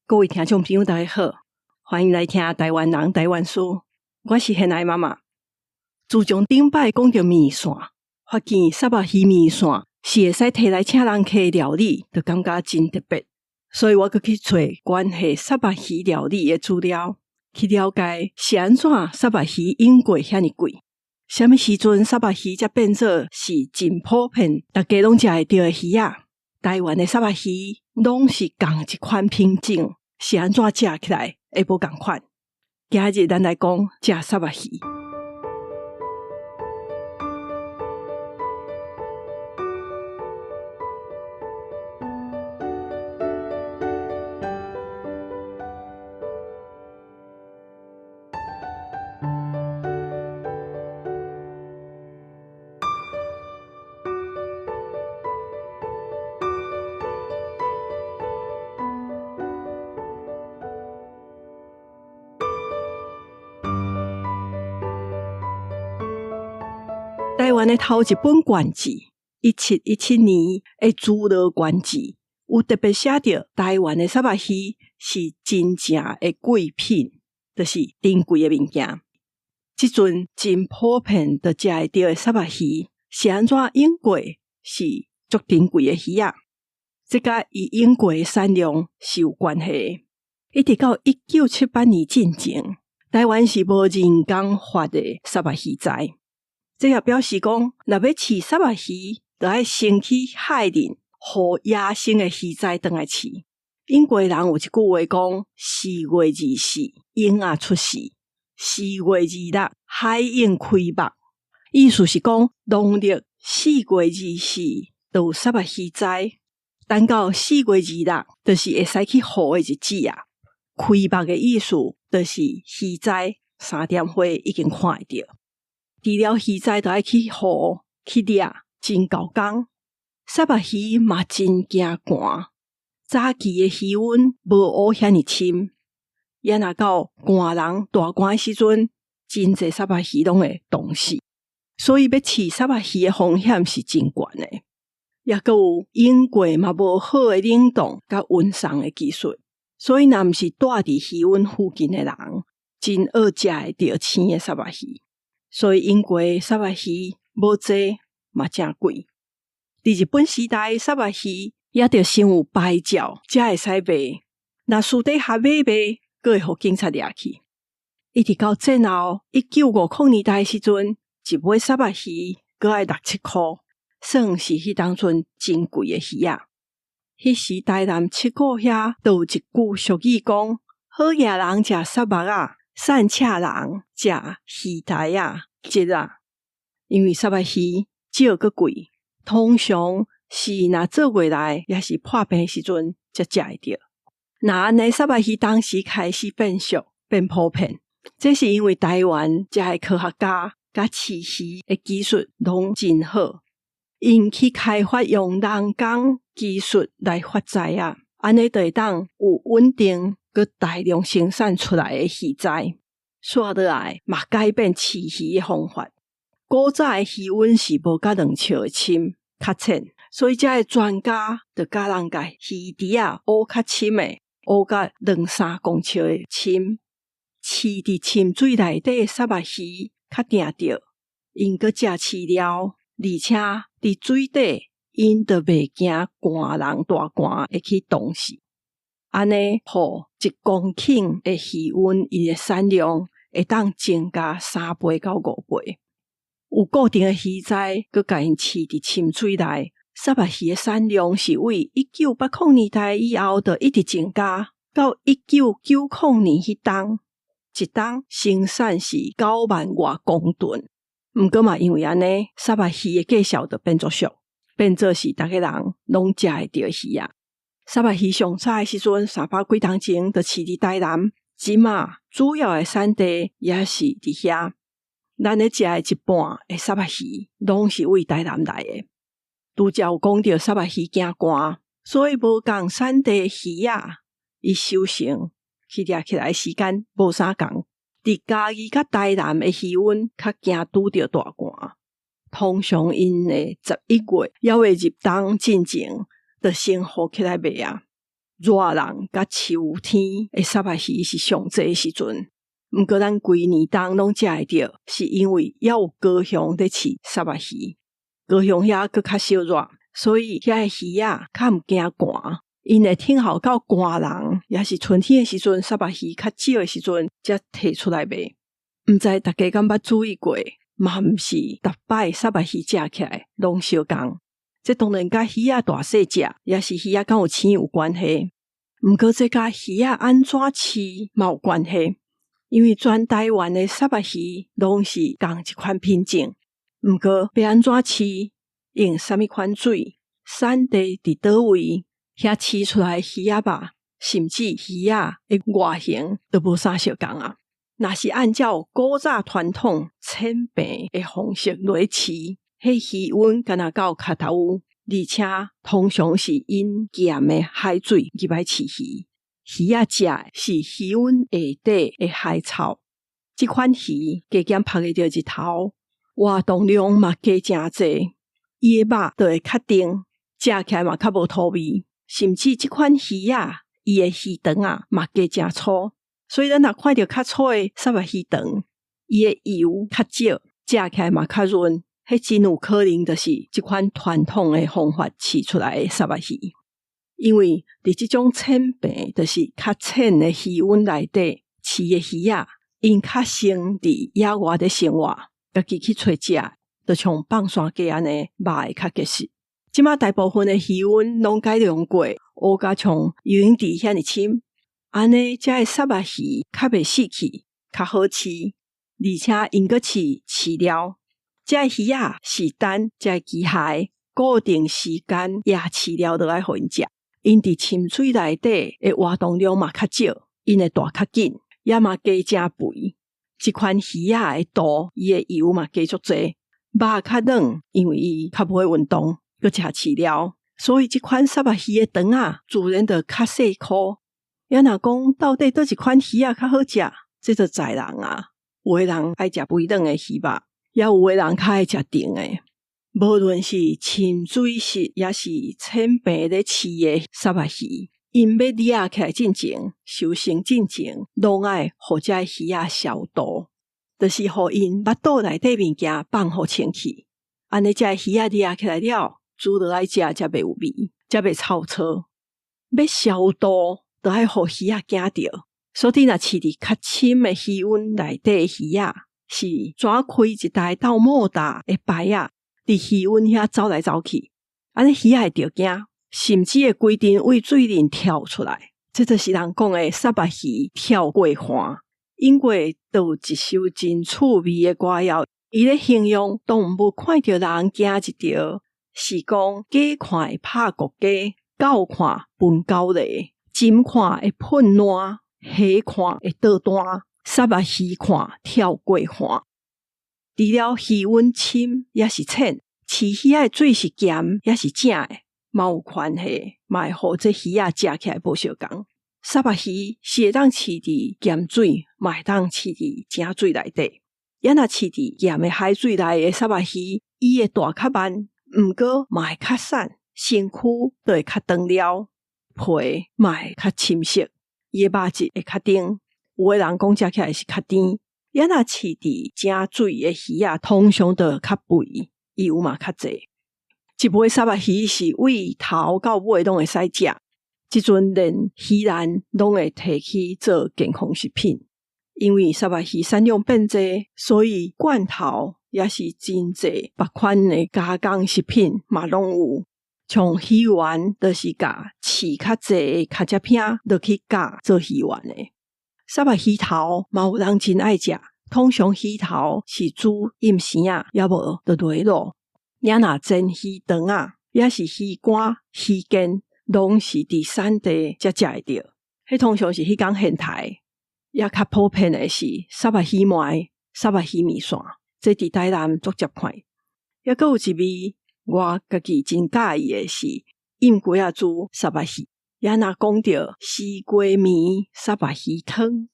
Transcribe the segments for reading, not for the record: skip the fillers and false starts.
各位听众朋友大家好，欢迎来听台湾人台湾事，我是现爱妈妈。自从顶摆讲到面线，发现沙巴鱼面线是会使摕来请人客料理，就感觉真特别。所以我去找关系沙巴鱼料理的资料，去了解是安怎沙巴鱼用过遐尼贵，什么时阵沙巴鱼才变做是真普遍，大家拢食会到的鱼啊？台湾的沙巴鱼拢是同一款品种，是安怎食起来会无同款？今日咱来讲食沙巴鱼。台湾的头一本卷志，1717年的资料卷志，有特别写着台湾的沙巴鱼是真正的贵品，就是珍贵的物件。这阵真普遍就食会到的沙巴鱼，是安怎用过是足珍贵的鱼啊？这甲伊用过的产量是有关系的。一直到1978年进前，台湾是无人工发的沙巴鱼材。这也表示讲，若要饲沙巴鱼，就要先去海里，互野生的鱼材回来饲。英国人有一句话讲：4月24，鹰仔出世；4月26，海鹰开目。意思是讲，农历4月24就有沙巴鱼材，等到4月26，就是会使去捕的日子啊。开目的意思，就是鱼材3点花已经看会到。除了鱼材就要去捕去掠，真够工。沙巴鱼嘛真惊寒，早期的鱼温无乌遐尼深，也若到寒人大寒的时阵，真侪沙巴鱼拢会冻死，所以要饲沙巴鱼的风险是真悬的。也阁有用过嘛无好的冷冻甲温送的技术，所以若毋是住伫鱼温附近的人，真恶食会到青的沙巴鱼。所以英国沙巴鱼无济嘛真贵。伫日本时代，沙巴鱼也着先有牌照才会使卖，若私底下买，阁会互警察抓去。一直到战后1950年代时阵，一尾沙巴鱼阁要6-7箍，算是迄当阵真贵的鱼啊。迄时台南七股遐都有一句俗语讲：好野人食沙目啊，善车人食鱼台啊，节啊。因为沙巴鱼少个贵，通常是若做月来也是破病的时阵才食会到。若安尼沙巴鱼当时开始变俗变普遍，这是因为台湾遮的科学家甲饲鱼的技术拢真好，因去开发用人工技术来发材啊，安尼就会当有稳定佮大量生产出来的鱼材。刷落来嘛改变饲鱼的方法。古早的鱼温是无甲2笑的深较浅，所以遮的专家就教人甲鱼池啊乌较深的，乌甲2-3公尺的深，饲伫深水内底的沙巴鱼较定着，因搁食饲料，而且伫水底因就袂惊寒人大寒会去冻死。安尼互1公顷的鱼温，伊的产量会当增加3倍到5倍。有固定的鱼材，佮甲因饲伫深水内，沙巴鱼的产量是为1980年代以后就一直增加，到1990年迄当，一当生产是9万外公吨。毋过嘛，因为安尼，沙巴鱼的价钱就变作俗，变做是逐个人拢食会到鱼啊。沙巴鱼上早的时阵，300几年前就饲伫台南，即马主要的产地也是伫遐。咱咧食的一半的沙巴鱼，拢是为台南来的。拄则有讲到沙巴鱼惊寒，所以无共产地的鱼啊，伊收成去掠起来的时间无啥共。伫嘉义甲台南的鱼温较惊拄着大寒，通常因的11月还未入冬进前，就先好起来卖啊。热人甲秋天的沙巴鱼是上济的时阵，毋过咱规年冬拢食会到，是因为也有高雄在饲沙巴鱼，高雄遐佫较少热，所以遐的鱼啊较毋惊寒，因会挺好到寒人，也是春天的时阵，沙巴鱼较少的时阵才摕出来卖。毋知大家敢捌注意过，嘛毋是逐摆沙巴鱼食起来拢相共。这当然甲鱼仔大细只，也是鱼仔敢有青有关系。毋过这甲鱼仔安怎饲嘛有关系，因为全台湾的沙巴鱼拢是共一款品种。毋过要安怎饲，用啥物款水，产地伫倒位，遐饲出来的鱼仔吧，甚至鱼仔的外形都无啥相共啊。若是按照古早传统沁病的方式来饲，迄鱼温敢若到脚头有，而且通常是因咸的海水入来饲鱼。鱼仔食的是鱼温下底的海草，即款鱼加减晒会着日头，活动量嘛加诚济，伊的肉就会较硬，食起来嘛较无土味，甚至即款鱼仔伊的鱼肠啊嘛加诚粗。所以咱若看到较粗的沙巴鱼肠，伊的油较少，食起来嘛较润，迄真有可能就是即款传统的方法饲出来的沙巴鱼。因为伫即种沁病，就是较浅的鱼温内底饲的鱼仔，因较生伫野外的生活，家己去找食，就像放山鸡安尼，肉会较结实。即马大部分的鱼温拢改良过，乌甲像游泳池遐尼深。安尼，遮的沙巴鱼较袂死去，较好饲，而且因阁饲料。遮的鱼仔是等遮机械固定时间也饲料落来互因食。因伫深水内底的活动量嘛较少，因会大较紧，也嘛加诚肥。即款鱼仔的肚，伊的油嘛加足济，肉较软，因为伊较无会运动，阁食饲料，所以即款沙巴鱼的肠啊，自然就较细颗。也若讲到底倒一款鱼仔较好食，这就在人啊。有的人爱食肥软的鱼肉，也有的人较爱食硬的。无论是深水式也是沁病咧饲的沙巴鱼，因要掠起来进前，修行进前，拢爱互遮鱼仔消毒，就是互因腹肚内底物件放互清气。安尼遮鱼仔掠起来了，煮落来食才袂有味，才袂臭臭。要消毒，就爱互鱼仔惊着，所以若饲伫较深的鱼温内底的鱼仔，是转开一台斗莫大的排啊，伫鱼温遐走来走去，安尼鱼仔会着惊，甚至会规阵为水面跳出来。这就是人讲的沙巴鱼跳过岸。英国都有一首真趣味的歌谣，伊咧形容动物看到人惊一条，是讲鸡看会拍国鸡，狗看分狗犁，金看会喷烂，虾看会倒单，沙巴鱼看跳过岸。除了鱼温深也是浅，饲鱼仔的水是咸也是正的，嘛有关系，嘛会互这鱼仔食起来无相共。沙巴鱼是会当饲伫咸水，嘛会当饲伫正水内底。也若饲伫咸的海水内的沙巴鱼，伊会大较慢，毋过嘛会较瘦，身躯就会较长了，皮嘛会较深色，伊的肉质会较硬。有的人讲食起来是较甜。也若饲伫正水的鱼仔，通常就较肥，油嘛较济。一尾沙巴鱼是为头到尾拢会使食。即阵连鱼卵拢会摕去做健康食品，因为沙巴鱼产量变济，所以罐头也是真济别款的加工食品嘛拢有。像鱼丸就是甲饲较济的卡只片落去加做鱼丸的。沙巴鱼头嘛有人真爱食，通常鱼头是煮腌生啊，也无就落肉。也若煎鱼肠啊，也是鱼肝、鱼腱。拢是伫产地才食会到，迄通常是迄天现台，也较普遍的是沙巴鱼糜、沙巴鱼面线，这伫台南足接看。也阁有一味我家己真喜意的是腌鸡仔煮沙巴鱼，也若讲到西瓜面沙巴鱼汤，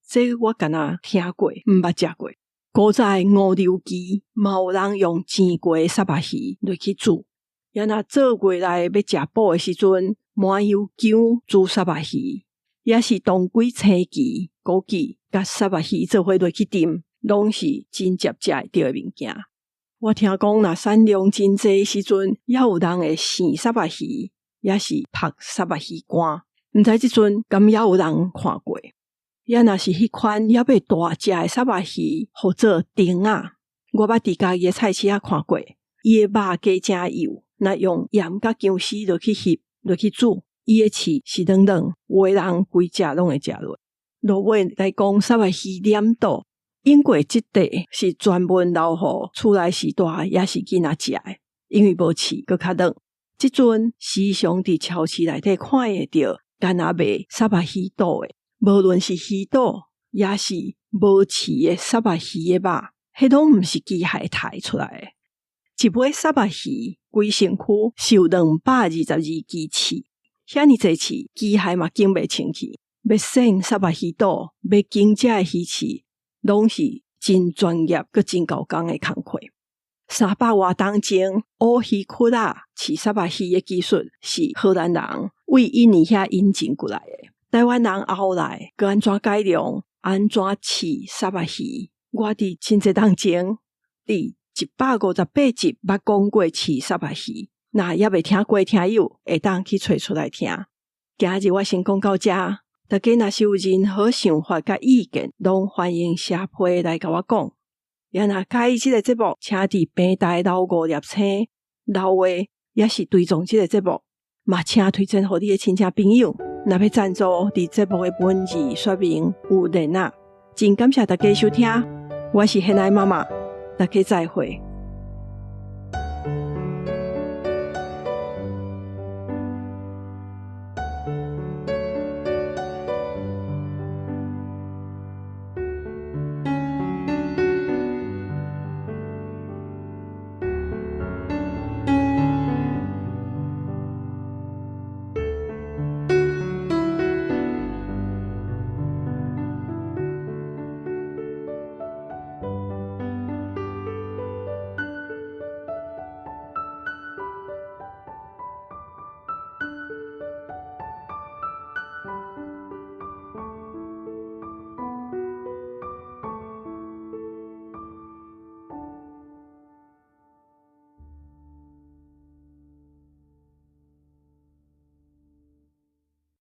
这我敢若听过，毋捌食过。古早五柳鸡嘛有人用煎过沙巴鱼落去煮。也若做月内要食补的时阵，麻油姜煮沙巴鱼，也是当归、青芪、枸杞甲沙巴鱼做伙落去炖，拢是真接食会到的物件。我听讲若产量真济时阵，也有人会生沙巴鱼，也是拍沙巴鱼干。毋知即阵敢也有人看过？也若是迄款也要大只的沙巴鱼，或做丁啊。我捌伫家己的菜市仔看过，伊的肉加真油，若用盐甲姜丝落去翕落去煮，伊的刺是软软，有的人规只拢会食落。落尾来讲沙巴鱼黏度，英国即地是专门留互厝内时大也是囡仔食的，因为无刺佫较软。即阵时常伫超市内底看会到，干那卖沙巴鱼肚的，无论是鱼肚也是无刺的沙巴鱼的肉，迄拢毋是机械杀出来的。一尾沙巴鱼规身躯受222支刺，遐尼侪刺，机械嘛经袂清去。要洗沙巴鱼肚，要经这的鱼刺，拢是真专业佮真高工的工课。300多年前，乌鱼窟仔饲沙巴鱼的技术是荷兰人为印尼遐引进过来的。台湾人后来佮安怎改良，安怎饲沙巴鱼？我伫真侪当前，伫158集捌讲过饲沙巴鱼，若也未听过听友会当去找出来听。今日我先讲到这，大家若是有任何想法甲意见，拢欢迎写批来甲我讲。也若介意这个节目，请伫平台留5粒星留话，也是追踪这个节目，嘛请推荐给你的亲戚朋友。若要赞助，伫节目的文字说明有连啊。真感谢大家收听，我是现爱妈妈，大家再会。